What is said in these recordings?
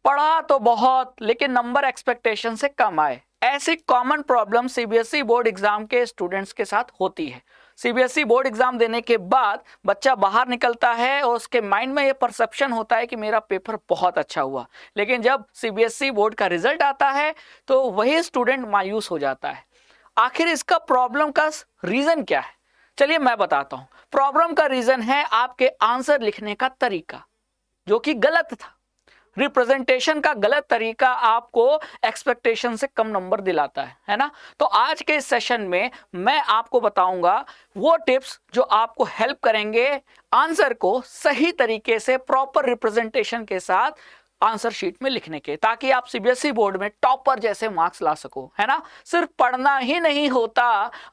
पढ़ा तो बहुत लेकिन नंबर एक्सपेक्टेशन से कम आए। ऐसी common problem CBSE board exam के स्टूडेंट्स के साथ होती है। सीबीएसई बोर्ड एग्जाम देने के बाद बच्चा बाहर निकलता है और उसके माइंड में ये परसेप्शन होता है कि मेरा पेपर बहुत अच्छा हुआ, लेकिन जब सीबीएसई बोर्ड का रिजल्ट आता है तो वही स्टूडेंट मायूस हो जाता है। आखिर इसका प्रॉब्लम का रीजन क्या है? चलिए मैं बताता हूं। प्रॉब्लम का रीजन है आपके आंसर लिखने का तरीका, जो कि गलत था। रिप्रेजेंटेशन का गलत तरीका आपको एक्सपेक्टेशन से कम नंबर दिलाता है ना। तो आज के इस सेशन में मैं आपको बताऊंगा वो टिप्स जो आपको हेल्प करेंगे आंसर को सही तरीके से प्रॉपर रिप्रेजेंटेशन के साथ आंसर शीट में लिखने के, ताकि आप सीबीएसई बोर्ड में टॉपर जैसे मार्क्स ला सको, है ना। सिर्फ पढ़ना ही नहीं होता,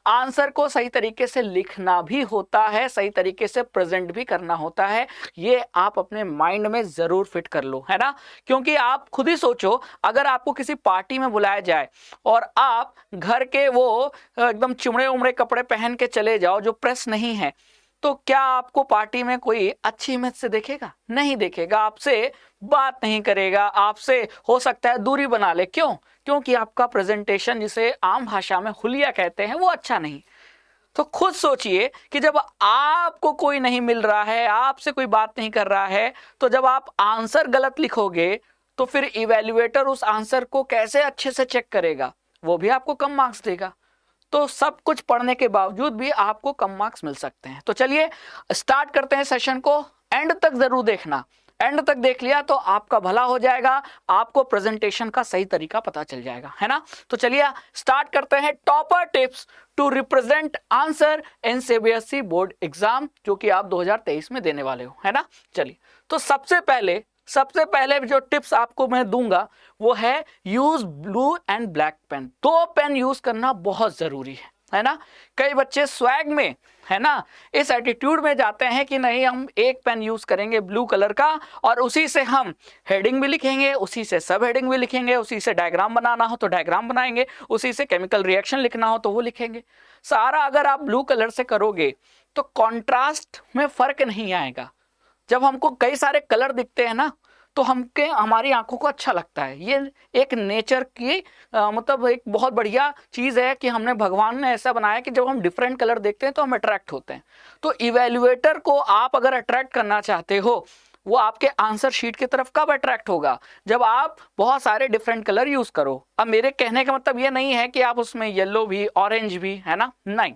आंसर को सही तरीके से लिखना भी होता है, सही तरीके से प्रेजेंट भी करना होता है। ये आप अपने माइंड में जरूर फिट कर लो, है ना। क्योंकि आप खुद ही सोचो, अगर आपको किसी पार्टी में बुलाया जाए और आप घर के वो एकदम चिमड़े उमड़े कपड़े पहन के चले जाओ जो प्रेस नहीं है, तो क्या आपको पार्टी में कोई अच्छी इमेज से देखेगा? नहीं देखेगा, आपसे बात नहीं करेगा, आपसे हो सकता है दूरी बना ले। क्यों? क्योंकि आपका प्रेजेंटेशन, जिसे आम भाषा में हुलिया कहते हैं, वो अच्छा नहीं। तो खुद सोचिए कि जब आपको कोई नहीं मिल रहा है, आपसे कोई बात नहीं कर रहा है, तो जब आप आंसर गलत लिखोगे तो फिर इवैल्यूएटर उस आंसर को कैसे अच्छे से चेक करेगा? वो भी आपको कम मार्क्स देगा। तो सब कुछ पढ़ने के बावजूद भी आपको कम मार्क्स मिल सकते हैं। तो चलिए स्टार्ट करते हैं सेशन को। एंड तक जरूर देखना, एंड तक देख लिया तो आपका भला हो जाएगा, आपको प्रेजेंटेशन का सही तरीका पता चल जाएगा, है ना। तो चलिए स्टार्ट करते हैं topper tips to represent answer in CBSE board exam, जो कि आप 2023 में देने वाले हो, है ना। चलिए, तो सबसे पहले जो टिप्स आपको मैं दूंगा वो है use blue and black pen. दो पेन यूज करना बहुत जरूरी है ना। कई बच्चे स्वैग में, है ना, इस एटीट्यूड में जाते हैं कि नहीं, हम एक पेन यूज करेंगे ब्लू कलर का और उसी से हम हेडिंग भी लिखेंगे, उसी से सब हेडिंग भी लिखेंगे, उसी से डायग्राम बनाना हो तो डायग्राम बनाएंगे, उसी से केमिकल रिएक्शन लिखना हो तो वो लिखेंगे। सारा अगर आप ब्लू कलर से करोगे तो कॉन्ट्रास्ट में फर्क नहीं आएगा। जब हमको कई सारे कलर दिखते हैं ना, तो हमारी आंखों को अच्छा लगता है। ये एक नेचर की मतलब एक बहुत बढ़िया चीज़ है कि हमने, भगवान ने ऐसा बनाया कि जब हम डिफरेंट कलर देखते हैं तो हम अट्रैक्ट होते हैं। तो इवैल्यूएटर को आप अगर अट्रैक्ट करना चाहते हो, वो आपके आंसर शीट की तरफ कब अट्रैक्ट होगा? जब आप बहुत सारे डिफरेंट कलर यूज करो। अब मेरे कहने का मतलब ये नहीं है कि आप उसमें येलो भी, ऑरेंज भी, है ना, नहीं।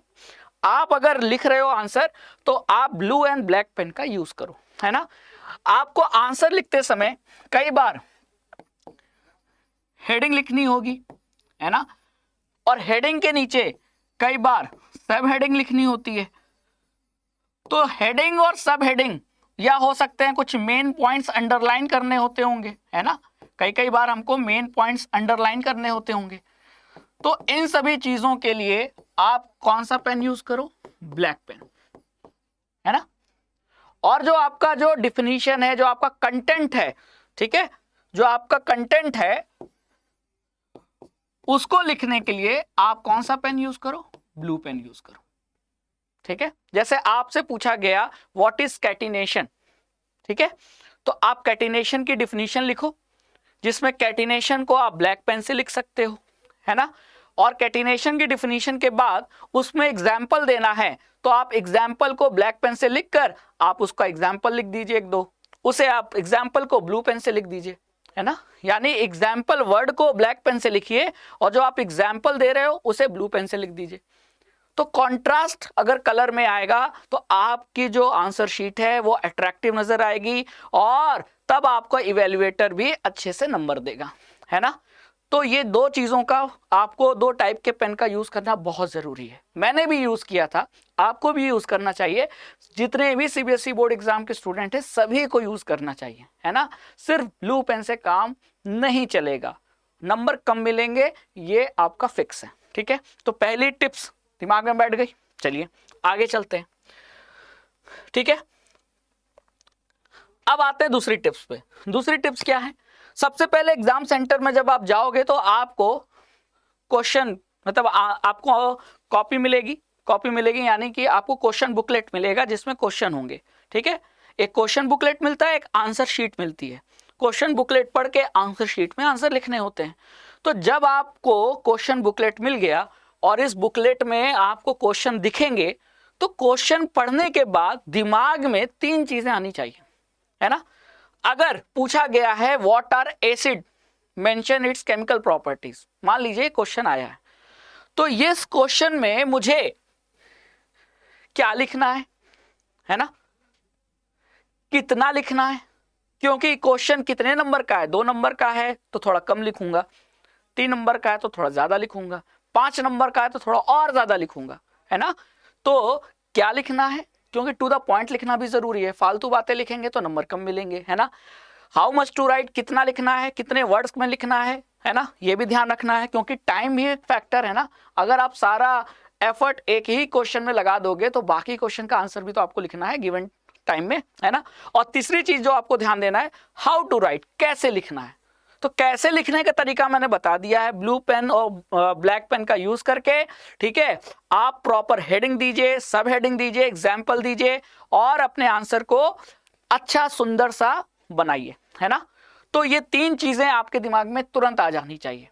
आप अगर लिख रहे हो आंसर तो आप ब्लू एंड ब्लैक पेन का यूज करो, है ना। आपको आंसर लिखते समय कई बार हेडिंग लिखनी होगी, है ना, और हेडिंग के नीचे कई बार सब हेडिंग लिखनी होती है। तो हेडिंग और सब हेडिंग, या हो सकते हैं कुछ मेन पॉइंट्स अंडरलाइन करने होते होंगे, है ना। कई बार हमको मेन पॉइंट्स अंडरलाइन करने होते होंगे। तो इन सभी चीजों के लिए आप कौन सा पेन यूज करो? ब्लैक पेन, है ना। और जो आपका जो डिफिनीशन है, जो आपका कंटेंट है, ठीक है, जो आपका कंटेंट है उसको लिखने के लिए आप कौन सा पेन यूज करो? ब्लू पेन यूज करो, ठीक है। जैसे आपसे पूछा गया व्हाट इज कैटिनेशन, ठीक है, तो आप कैटिनेशन की डिफिनीशन लिखो, जिसमें कैटिनेशन को आप ब्लैक पेन से लिख सकते हो, है ना। और कैटिनेशन की डिफिनीशन के बाद उसमें एग्जाम्पल देना है, तो आप एग्जाम्पल को ब्लैक पेन से लिखकर आप उसका एग्जाम्पल लिख दीजिए एक दो, उसे आप एग्जाम्पल को ब्लू पेन से लिख दीजिए, है ना। यानी एग्जाम्पल वर्ड को ब्लैक पेन से लिखिए और जो आप एग्जाम्पल दे रहे हो उसे ब्लू पेन से लिख दीजिए। तो कॉन्ट्रास्ट अगर कलर में आएगा तो आपकी जो आंसर शीट है वो अट्रैक्टिव नजर आएगी और तब आपका इवैल्यूएटर भी अच्छे से नंबर देगा, है ना। तो ये दो चीजों का, आपको दो टाइप के पेन का यूज करना बहुत जरूरी है। मैंने भी यूज किया था, आपको भी यूज करना चाहिए। जितने भी सीबीएसई बोर्ड एग्जाम के स्टूडेंट हैं सभी को यूज करना चाहिए, है ना। सिर्फ ब्लू पेन से काम नहीं चलेगा, नंबर कम मिलेंगे, ये आपका फिक्स है, ठीक है। तो पहली टिप्स दिमाग में बैठ गई। चलिए आगे चलते हैं, ठीक है। अब आते हैं दूसरी टिप्स पे। दूसरी टिप्स क्या है? सबसे पहले एग्जाम सेंटर में जब आप जाओगे तो आपको क्वेश्चन, मतलब आपको कॉपी मिलेगी, यानी कि आपको क्वेश्चन बुकलेट मिलेगा जिसमें क्वेश्चन होंगे, ठीक है। एक क्वेश्चन बुकलेट मिलता है, एक आंसर शीट मिलती है। क्वेश्चन बुकलेट पढ़ के आंसर शीट में आंसर लिखने होते हैं। तो जब आपको क्वेश्चन बुकलेट मिल गया और इस बुकलेट में आपको क्वेश्चन दिखेंगे, तो क्वेश्चन पढ़ने के बाद दिमाग में 3 चीजें आनी चाहिए, है ना। अगर पूछा गया है what are acid, mention its chemical properties, मान लीजिए क्वेश्चन आया है, तो इस क्वेश्चन में मुझे क्या लिखना है ना, कितना लिखना है, क्योंकि क्वेश्चन कितने नंबर का है, 2 नंबर का है तो थोड़ा कम लिखूंगा, 3 नंबर का है तो थोड़ा ज्यादा लिखूंगा, 5 नंबर का है तो थोड़ा और ज्यादा लिखूंगा, है ना। तो क्या लिखना है, क्योंकि टू द पॉइंट लिखना भी जरूरी है, फालतू बातें लिखेंगे तो नंबर कम मिलेंगे, है ना। हाउ मच टू राइट, कितना लिखना है, कितने वर्ड्स में लिखना है ना, ये भी ध्यान रखना है, क्योंकि टाइम भी एक फैक्टर है ना। अगर आप सारा एफर्ट एक ही क्वेश्चन में लगा दोगे तो बाकी क्वेश्चन का आंसर भी तो आपको लिखना है गिवन टाइम में, है ना। और तीसरी चीज जो आपको ध्यान देना है, हाउ टू राइट, कैसे लिखना है। तो कैसे लिखने का तरीका मैंने बता दिया है, ब्लू पेन और ब्लैक पेन का यूज करके, ठीक है। आप प्रॉपर हेडिंग दीजिए, सब हेडिंग दीजिए, एग्जाम्पल दीजिए और अपने आंसर को अच्छा सुंदर सा बनाइए, है ना। तो ये 3 चीजें आपके दिमाग में तुरंत आ जानी चाहिए।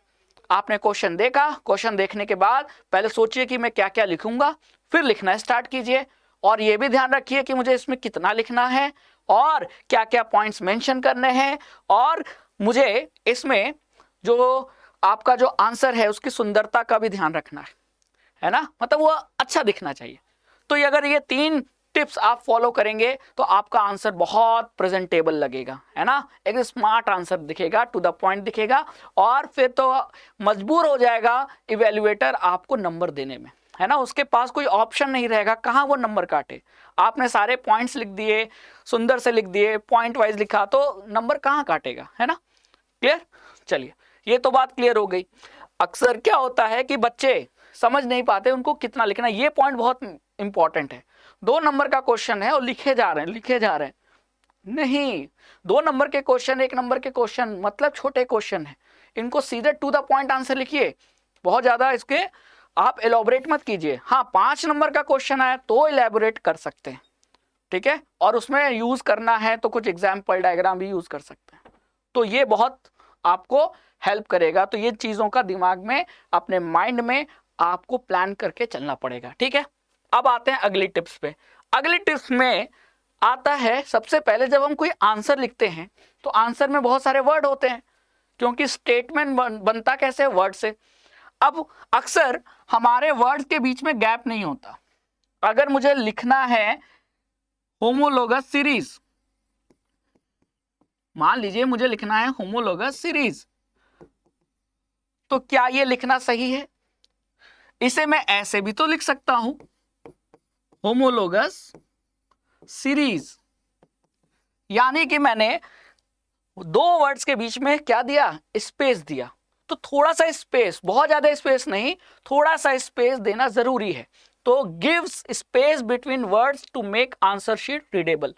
आपने क्वेश्चन देखा, क्वेश्चन देखने के बाद पहले सोचिए कि मैं क्या क्या लिखूंगा, फिर लिखना स्टार्ट कीजिए और ये भी ध्यान रखिए कि मुझे इसमें कितना लिखना है और क्या क्या पॉइंट्स मेंशन करने हैं, और मुझे इसमें जो आपका जो आंसर है उसकी सुंदरता का भी ध्यान रखना है ना, मतलब वो अच्छा दिखना चाहिए। तो अगर ये 3 टिप्स आप फॉलो करेंगे तो आपका आंसर बहुत प्रेजेंटेबल लगेगा, है ना, एक स्मार्ट आंसर दिखेगा, टू द पॉइंट दिखेगा, और फिर तो मजबूर हो जाएगा इवैल्यूएटर आपको नंबर देने में, है ना। उसके पास कोई ऑप्शन नहीं रहेगा कहाँ वो नंबर काटे। आपने सारे पॉइंट्स लिख दिए, सुंदर से लिख दिए, पॉइंट वाइज लिखा, तो नंबर कहाँ काटेगा, है ना। क्लियर, चलिए ये तो बात क्लियर हो गई। अक्सर क्या होता है कि बच्चे समझ नहीं पाते उनको कितना लिखना है, ये पॉइंट बहुत इंपॉर्टेंट है। 2 नंबर का क्वेश्चन है और लिखे जा रहे हैं नहीं, 2 नंबर के क्वेश्चन, 1 नंबर के क्वेश्चन मतलब छोटे क्वेश्चन है, इनको सीधे टू द पॉइंट आंसर लिखिए, बहुत ज्यादा इसके आप एलोबरेट मत कीजिए। हाँ, 5 नंबर का क्वेश्चन आया तो एलेबोरेट कर सकते हैं, ठीक है, और उसमें यूज करना है तो कुछ एग्जाम्पल डायग्राम भी यूज कर सकते हैं, तो ये बहुत आपको हेल्प करेगा। तो ये चीजों का दिमाग में, अपने माइंड में आपको प्लान करके चलना पड़ेगा, ठीक है। अब आते हैं अगली टिप्स पे। अगली टिप्स में आता है, सबसे पहले जब हम कोई आंसर लिखते हैं तो आंसर में बहुत सारे वर्ड होते हैं, क्योंकि स्टेटमेंट बनता कैसे, वर्ड से। अब अक्सर हमारे वर्ड के बीच में गैप नहीं होता। अगर मुझे लिखना है होमोलोगस सीरीज, मान लीजिए मुझे लिखना है होमोलोगस सीरीज, तो क्या ये लिखना सही है? इसे मैं ऐसे भी तो लिख सकता हूं, होमोलोगस सीरीज, यानी कि मैंने 2 वर्ड्स के बीच में क्या दिया, स्पेस दिया। तो थोड़ा सा स्पेस, बहुत ज्यादा स्पेस नहीं, थोड़ा सा स्पेस देना जरूरी है। तो gives space between words to make answer sheet readable.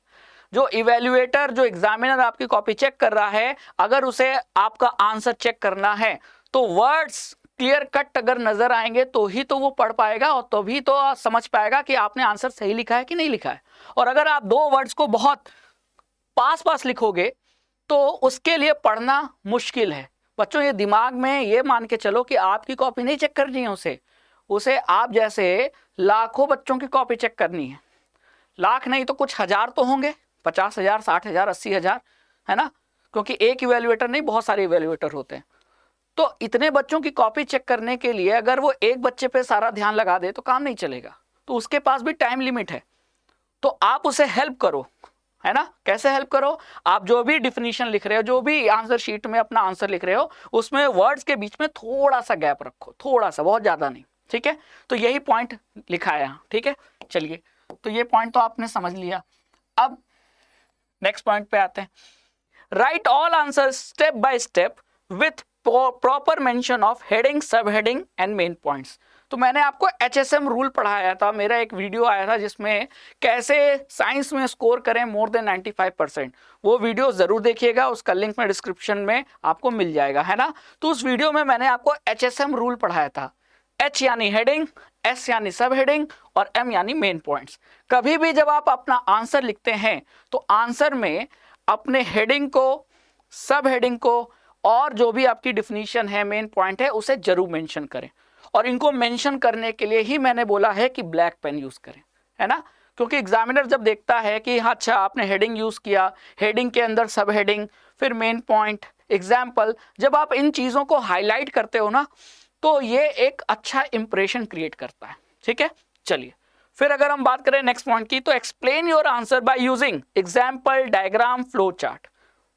जो इवैल्यूएटर, जो एग्जामिनर आपकी कॉपी चेक कर रहा है, अगर उसे आपका आंसर चेक करना है तो वर्ड्स क्लियर कट अगर नजर आएंगे तो ही तो वो पढ़ पाएगा और तभी तो समझ पाएगा कि आपने आंसर सही लिखा है कि नहीं लिखा है। और अगर आप 2 वर्ड्स को बहुत पास लिखोगे तो उसके लिए पढ़ना मुश्किल है। बच्चों, ये दिमाग में ये मान के चलो कि आपकी कॉपी नहीं चेक करनी है, उसे आप जैसे लाखों बच्चों की कॉपी चेक करनी है। लाख नहीं तो कुछ हजार तो होंगे, 50,000, 60,000, 80,000, है ना, क्योंकि एक इवैल्यूएटर नहीं, बहुत सारे इवैल्यूएटर होते हैं। तो इतने बच्चों की कॉपी चेक करने के लिए अगर वो एक बच्चे पे सारा ध्यान लगा दे तो काम नहीं चलेगा, तो उसके पास भी टाइम लिमिट है। तो आप उसे हेल्प करो, है ना। कैसे हेल्प करो? आप जो भी डिफिनीशन लिख रहे हो, जो भी आंसर शीट में अपना आंसर लिख रहे हो, उसमें वर्ड्स के बीच में थोड़ा सा गैप रखो, थोड़ा सा, बहुत ज्यादा नहीं, ठीक है। तो यही पॉइंट लिखा है यहाँ, ठीक है। चलिए, तो ये पॉइंट तो आपने समझ लिया। अब नेक्स्ट पॉइंट पे आते हैं। Right all answer step by step with proper mention of heading, सब हेडिंग एंड मेन पॉइंट्स। तो मैंने आपको HSM रूल पढ़ाया था, मेरा एक वीडियो आया था जिसमें कैसे साइंस में स्कोर करें मोर देन 95%। वो वीडियो जरूर देखिएगा, उसका लिंक में डिस्क्रिप्शन में आपको मिल जाएगा, है ना। तो उस वीडियो में मैंने आपको HSM रूल पढ़ाया था। H यानी हेडिंग, S यानी सब हेडिंग और M यानी मेन पॉइंट्स। कभी भी जब आप अपना आंसर लिखते हैं तो आंसर में अपने हेडिंग को सब हेडिंग को और जो भी आपकी डिफिनीशन है, मेन पॉइंट है, उसे जरूर मेंशन करें। और इनको मेंशन करने के लिए ही मैंने बोला है कि ब्लैक पेन यूज करें, है ना, क्योंकि एग्जामिनर जब देखता है कि हाँ अच्छा आपने हेडिंग यूज किया, हेडिंग के अंदर सब हेडिंग, फिर मेन पॉइंट, एग्जाम्पल, जब आप इन चीजों को हाईलाइट करते हो ना तो ये एक अच्छा इंप्रेशन क्रिएट करता है। ठीक है, चलिए फिर अगर हम बात करें नेक्स्ट पॉइंट की, तो explain your answer by using example, diagram, flow chart.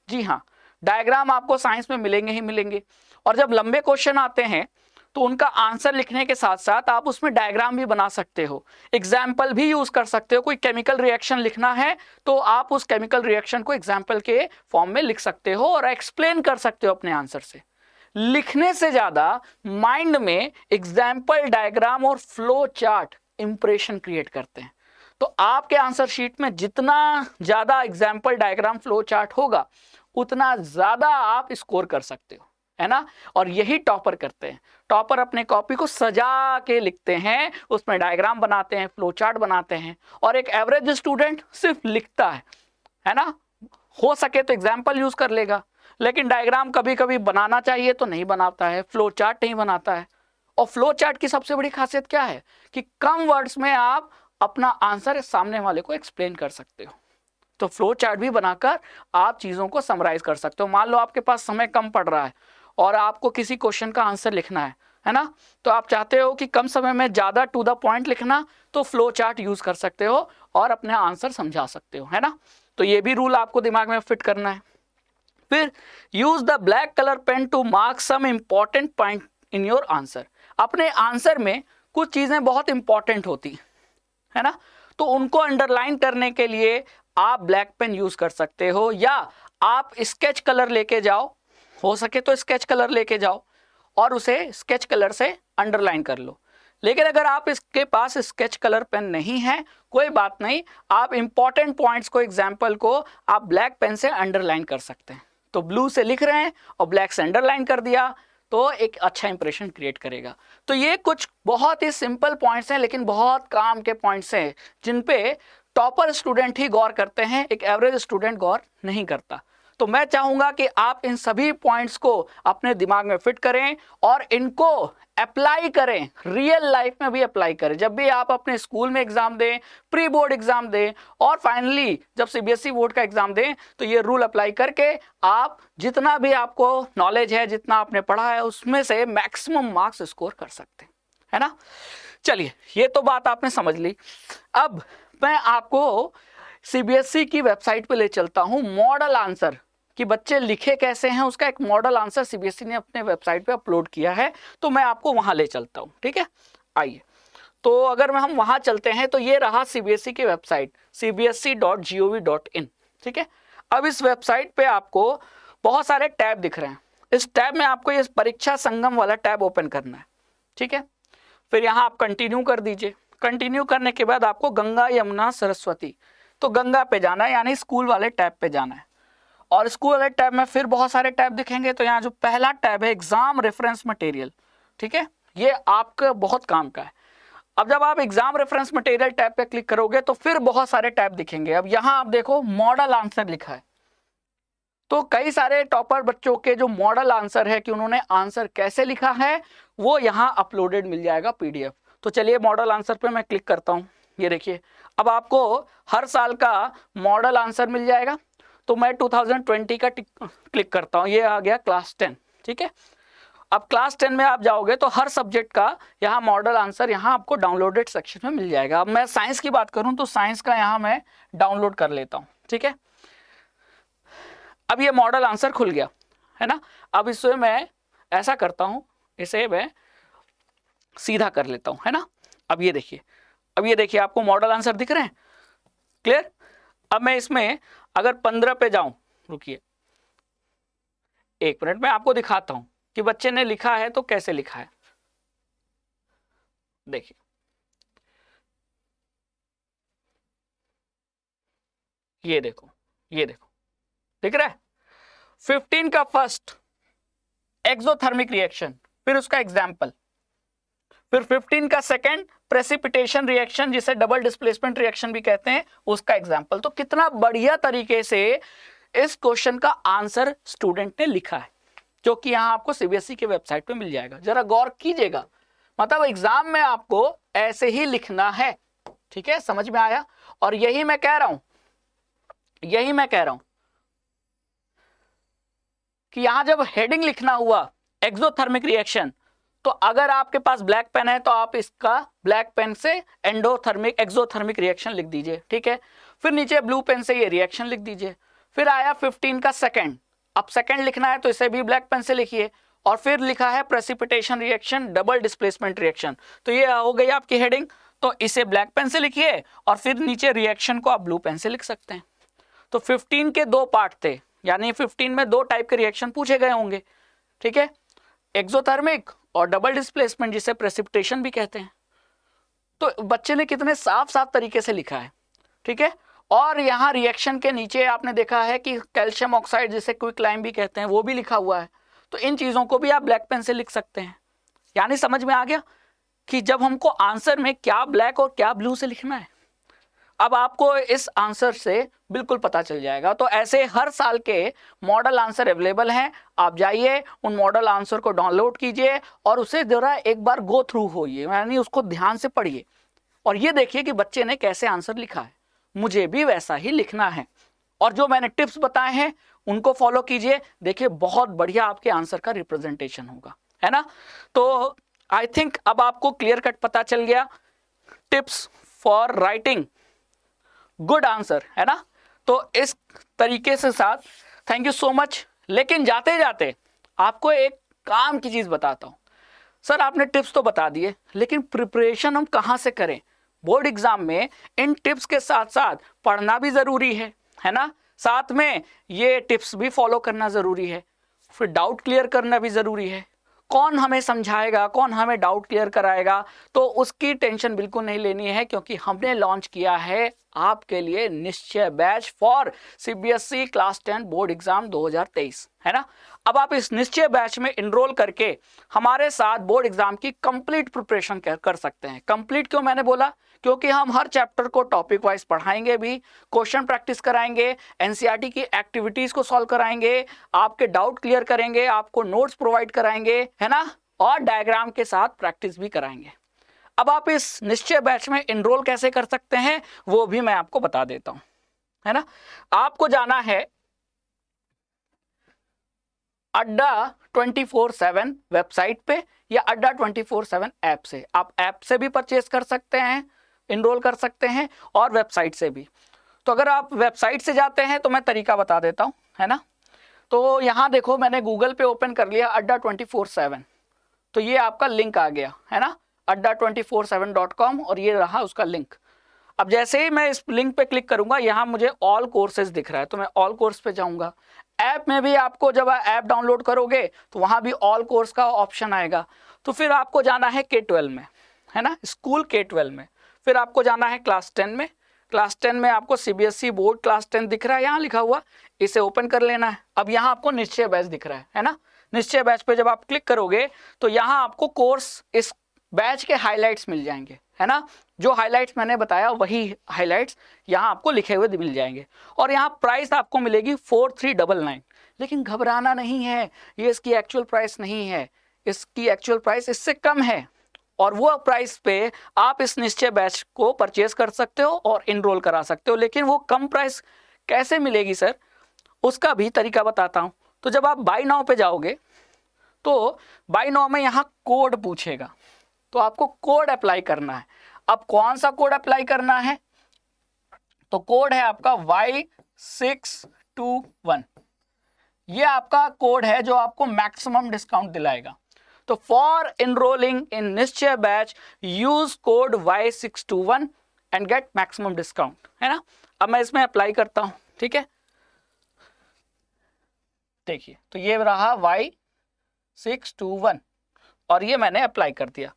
जी हाँ, डायग्राम आपको साइंस में मिलेंगे ही मिलेंगे, और जब लंबे क्वेश्चन आते हैं तो उनका आंसर लिखने के साथ साथ आप उसमें डायग्राम भी बना सकते हो, एग्जाम्पल भी यूज कर सकते हो। कोई केमिकल रिएक्शन लिखना है तो आप उस केमिकल रिएक्शन को एग्जाम्पल के फॉर्म में लिख सकते हो और एक्सप्लेन कर सकते हो अपने आंसर से। लिखने से ज्यादा माइंड में एग्जाम्पल, डायग्राम और फ्लो चार्ट इंप्रेशन क्रिएट करते हैं। तो आपके आंसर शीट में जितना ज्यादा एग्जाम्पल, डायग्राम, फ्लो चार्ट होगा उतना ज्यादा आप स्कोर कर सकते हो, है ना। और यही टॉपर करते हैं। टॉपर अपने कॉपी को सजा के लिखते हैं, उसमें डायग्राम बनाते हैं, फ्लो चार्ट बनाते हैं, और एक एवरेज स्टूडेंट सिर्फ लिखता है ना, हो सके तो एग्जाम्पल यूज कर लेगा, लेकिन डायग्राम कभी कभी बनाना चाहिए तो नहीं बनाता है, फ्लो चार्ट नहीं बनाता है। और फ्लो चार्ट की सबसे बड़ी खासियत क्या है कि कम वर्ड्स में आप अपना आंसर सामने वाले को एक्सप्लेन कर सकते हो। तो फ्लो चार्ट भी बनाकर आप चीजों को समराइज कर सकते हो। मान लो आपके पास समय कम पड़ रहा है और आपको किसी क्वेश्चन का आंसर लिखना है ना, तो आप चाहते हो कि कम समय में ज्यादा टू द पॉइंट लिखना, तो फ्लो चार्ट यूज कर सकते हो और अपने आंसर समझा सकते हो, है ना। तो ये भी रूल आपको दिमाग में फिट करना है। फिर use the black colour pen to mark some important point in your answer. अपने आंसर में कुछ चीजें बहुत इंपॉर्टेंट होती है ना, तो उनको अंडरलाइन करने के लिए आप ब्लैक पेन यूज कर सकते हो, या आप स्केच कलर लेके जाओ, हो सके तो स्केच कलर लेके जाओ और उसे स्केच कलर से अंडरलाइन कर लो। लेकिन अगर आप इसके पास स्केच कलर पेन नहीं है, कोई बात नहीं, आप इंपॉर्टेंट पॉइंट्स को, एग्जाम्पल को आप ब्लैक पेन से अंडरलाइन कर सकते हैं। तो ब्लू से लिख रहे हैं और ब्लैक से अंडरलाइन कर दिया तो एक अच्छा इंप्रेशन क्रिएट करेगा। तो ये कुछ बहुत ही सिंपल पॉइंट्स हैं, लेकिन बहुत काम के पॉइंट्स हैं जिन पे टॉपर स्टूडेंट ही गौर करते हैं, एक एवरेज स्टूडेंट गौर नहीं करता। तो मैं चाहूंगा कि आप इन सभी पॉइंट्स को अपने दिमाग में फिट करें और इनको अप्लाई करें, रियल लाइफ में भी अप्लाई करें। जब भी आप अपने स्कूल में एग्जाम दें, प्री बोर्ड एग्जाम दें, और फाइनली जब सीबीएसई बोर्ड का एग्जाम दें, तो ये रूल अप्लाई करके आप जितना भी आपको नॉलेज है, जितना आपने पढ़ा है, उसमें से मैक्सिमम मार्क्स स्कोर कर सकते हैं, है ना। चलिए, ये तो बात आपने समझ ली। अब मैं आपको सीबीएसई की वेबसाइट पे ले चलता हूं। मॉडल आंसर कि बच्चे लिखे कैसे हैं, उसका एक मॉडल आंसर सीबीएसई ने अपने वेबसाइट पे अपलोड किया है, तो मैं आपको वहां ले चलता हूं। ठीक है, आइए। तो अगर हम वहां चलते हैं तो ये रहा सीबीएसई की वेबसाइट, cbse.gov.in। ठीक है, अब इस वेबसाइट पे आपको बहुत सारे टैब दिख रहे हैं। इस टैब में आपको ये परीक्षा संगम वाला टैब ओपन करना है। ठीक है, फिर यहाँ आप कंटिन्यू कर दीजिए। कंटिन्यू करने के बाद आपको गंगा, यमुना, सरस्वती, तो गंगा पे जाना है, यानी स्कूल वाले टैब पे जाना है। और स्कूल वाले टैब में फिर बहुत सारे टैब दिखेंगे। तो यहाँ जो पहला टैब है एग्जाम रेफरेंस मटेरियल, ठीक है, ये आपका बहुत काम का है। अब जब आप एग्जाम रेफरेंस मटेरियल टैब पे क्लिक करोगे तो फिर बहुत सारे टैब दिखेंगे। अब यहाँ आप देखो मॉडल आंसर लिखा है, तो कई सारे टॉपर बच्चों के जो मॉडल आंसर है कि उन्होंने आंसर कैसे लिखा है वो यहाँ अपलोडेड मिल जाएगा पीडीएफ। तो चलिए मॉडल आंसर पे मैं क्लिक करता हूँ। ये देखिए, अब आपको हर साल का मॉडल आंसर मिल जाएगा। तो मैं 2020 का क्लिक करता हूँ, ये आ गया क्लास 10। ठीक है, अब क्लास 10 में आप जाओगे तो हर सब्जेक्ट का यहाँ मॉडल आंसर यहाँ आपको डाउनलोडेड सेक्शन में मिल जाएगा। अब मैं साइंस की बात करूँ तो साइंस का यहाँ मैं डाउनलोड कर लेता हूँ। ठीक है, अब ये मॉडल आंसर खुल गया, है ना। अब इसमें मैं ऐसा करता हूँ, इसे मैं सीधा कर लेता हूँ, है ना। अब ये देखिए आपको मॉडल आंसर दिख रहे हैं, क्लियर। अब मैं इसमें अगर 15 पे जाऊं, रुकिए 1 मिनट में आपको दिखाता हूं कि बच्चे ने लिखा है तो कैसे लिखा है। देखिए, ये देखो दिख रहा है। 15 का फर्स्ट एक्सोथर्मिक रिएक्शन, फिर उसका एग्जाम्पल, फिर 15 का सेकंड प्रेसिपिटेशन रिएक्शन, जिसे डबल डिस्प्लेसमेंट रिएक्शन भी कहते हैं, उसका एग्जाम्पल। तो कितना बढ़िया तरीके से इस क्वेश्चन का आंसर स्टूडेंट ने लिखा है, जो कि यहाँ आपको सीबीएसई के वेबसाइट पे मिल जाएगा। जरा गौर कीजिएगा, मतलब एग्जाम में आपको ऐसे ही लिखना है, ठीक है, समझ में आया। और यही मैं कह रहा हूं कि यहां जब हेडिंग लिखना हुआ एक्सोथर्मिक रिएक्शन, तो अगर आपके पास ब्लैक पेन है तो आप इसका ब्लैक पेन से एक्सोथर्मिक रिएक्शन लिख दीजिए, ठीक है। फिर नीचे ब्लू पेन से ये रिएक्शन लिख दीजिए। फिर आया 15 का सेकंड, अब सेकंड लिखना है तो इसे भी ब्लैक पेन से लिखिए। और फिर लिखा है precipitation reaction, double displacement reaction, तो ये हो गई आपकी हेडिंग, तो इसे ब्लैक पेन से लिखिए और फिर नीचे रिएक्शन को आप ब्लू पेन से लिख सकते हैं। तो 15 के 2 पार्ट थे, यानी 15 में 2 टाइप के रिएक्शन पूछे गए होंगे, ठीक है, एक्सोथर्मिक और डबल डिस्प्लेसमेंट, जिसे प्रेसिपिटेशन भी कहते हैं। तो बच्चे ने कितने साफ साफ तरीके से लिखा है, ठीक है। और यहाँ रिएक्शन के नीचे आपने देखा है कि कैल्शियम ऑक्साइड, जिसे क्विकलाइम भी कहते हैं, वो भी लिखा हुआ है। तो इन चीजों को भी आप ब्लैक पेन से लिख सकते हैं। यानी समझ में आ गया कि जब हमको आंसर में क्या ब्लैक और क्या ब्लू से लिखना है। अब आपको इस आंसर से बिल्कुल पता चल जाएगा। तो ऐसे हर साल के मॉडल आंसर अवेलेबल हैं, आप जाइए उन मॉडल आंसर को डाउनलोड कीजिए और उसे जरा एक बार गो थ्रू होइए, यानी उसको ध्यान से पढ़िए और ये देखिए कि बच्चे ने कैसे आंसर लिखा है। मुझे भी वैसा ही लिखना है और जो मैंने टिप्स बताए हैं उनको फॉलो कीजिए, देखिए बहुत बढ़िया आपके आंसर का रिप्रेजेंटेशन होगा, है ना। तो आई थिंक अब आपको क्लियर कट पता चल गया tips for writing good answer, है ना। तो इस तरीके से साथ थैंक यू सो मच। लेकिन जाते जाते आपको एक काम की चीज बताता हूं। सर आपने टिप्स तो बता दिए, लेकिन प्रिपरेशन हम कहां से करें? बोर्ड एग्जाम में इन टिप्स के साथ साथ पढ़ना भी जरूरी है ना, साथ में ये टिप्स भी फॉलो करना जरूरी है, फिर डाउट क्लियर करना भी जरूरी है। कौन हमें समझाएगा, कौन हमें डाउट क्लियर कराएगा, तो उसकी टेंशन बिल्कुल नहीं लेनी है, क्योंकि हमने लॉन्च किया है आपके लिए निश्चय batch for CBSE class 10 board exam 2023, है ना। अब आप इस निश्चय बैच में इनरोल करके हमारे साथ बोर्ड एग्जाम की कंप्लीट प्रिपरेशन कर सकते हैं। कंप्लीट क्यों मैंने बोला? क्योंकि हम हर चैप्टर को टॉपिक वाइज पढ़ाएंगे भी, क्वेश्चन प्रैक्टिस कराएंगे, एनसीईआरटी की एक्टिविटीज को सॉल्व कराएंगे, आपके डाउट क्लियर करेंगे, आपको नोट्स प्रोवाइड कराएंगे, है ना, और डायग्राम के साथ प्रैक्टिस भी कराएंगे। अब आप इस निश्चय बैच में इनरोल कैसे कर सकते हैं वो भी मैं आपको बता देता हूं, है ना। आपको जाना है अड्डा 24/7 वेबसाइट पे या अड्डा 24/7 ऐप से। आप ऐप से भी परचेज कर सकते हैं, इनरोल कर सकते हैं, और वेबसाइट से भी। तो अगर आप वेबसाइट से जाते हैं तो मैं तरीका बता देता हूं, है ना। तो यहां देखो मैंने गूगल पे ओपन कर लिया अड्डा 24/7, तो ये आपका लिंक आ गया, है ना, adda247.com, और ये रहा उसका लिंक। अब जैसे ही मैं इस लिंक पे क्लिक करूंगा, यहाँ मुझे ऑल कोर्सेज दिख रहा है, तो मैं ऑल कोर्स पे जाऊंगा। ऐप में भी आपको जब ऐप डाउनलोड करोगे तो वहां भी ऑल कोर्स का ऑप्शन आएगा। तो फिर आपको जाना है K12 में, है ना, स्कूल K12 में। फिर आपको जाना है क्लास 10 में। क्लास 10 में आपको सीबीएसई बोर्ड क्लास 10 दिख रहा है, यहाँ लिखा हुआ, इसे ओपन कर लेना है। अब यहाँ आपको निश्चय बैच दिख रहा है ना। निश्चय बैच पे जब आप क्लिक करोगे तो यहाँ आपको कोर्स, इस बैच के हाइलाइट्स मिल जाएंगे, है ना। जो हाइलाइट्स मैंने बताया वही हाइलाइट्स यहाँ आपको लिखे हुए मिल जाएंगे। और यहाँ प्राइस आपको मिलेगी 4399। लेकिन घबराना नहीं है, ये इसकी एक्चुअल प्राइस नहीं है, इसकी एक्चुअल प्राइस इससे कम है। और वो प्राइस पे आप इस निश्चय बैच को परचेज कर सकते हो और इनरोल करा सकते हो। लेकिन वो कम प्राइस कैसे मिलेगी सर, उसका भी तरीका बताता हूँ। तो जब आप बाय नाउ पे जाओगे तो बाय नाउ में यहाँ कोड पूछेगा, तो आपको कोड अप्लाई करना है। अब कौन सा कोड अप्लाई करना है? तो कोड है आपका Y621। ये आपका कोड है जो आपको मैक्सिमम डिस्काउंट दिलाएगा। तो फॉर एनरोलिंग इन निश्चय batch use code Y621 and get maximum discount, है ना। अब मैं इसमें अप्लाई करता हूं, ठीक है। देखिए तो ये रहा Y621 और ये मैंने अप्लाई कर दिया।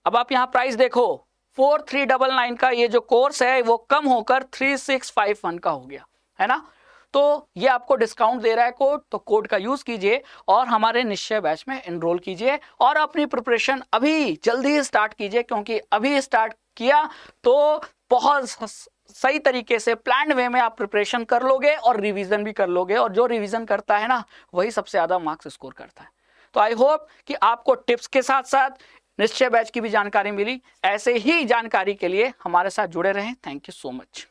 अब आप यहाँ प्राइस देखो, 4399 का ये जो कोर्स है वो कम होकर 3651 का हो गया, है ना। तो ये आपको डिस्काउंट दे रहा है कोड, तो कोड का यूज कीजिए और हमारे निश्चय बैच में एनरोल कीजिए और अपनी प्रिपरेशन अभी जल्दी स्टार्ट कीजिए, क्योंकि अभी स्टार्ट किया तो बहुत सही तरीके से प्लान्ड वे में आप प्रिपरेशन कर लोगे और रिवीजन भी कर लोगे, और जो रिवीजन करता है ना वही सबसे ज़्यादा मार्क्स स्कोर करता है। तो आई होप कि आपको टिप्स के साथ साथ निश्चय बैच की भी जानकारी मिली। ऐसे ही जानकारी के लिए हमारे साथ जुड़े रहें। Thank you so much.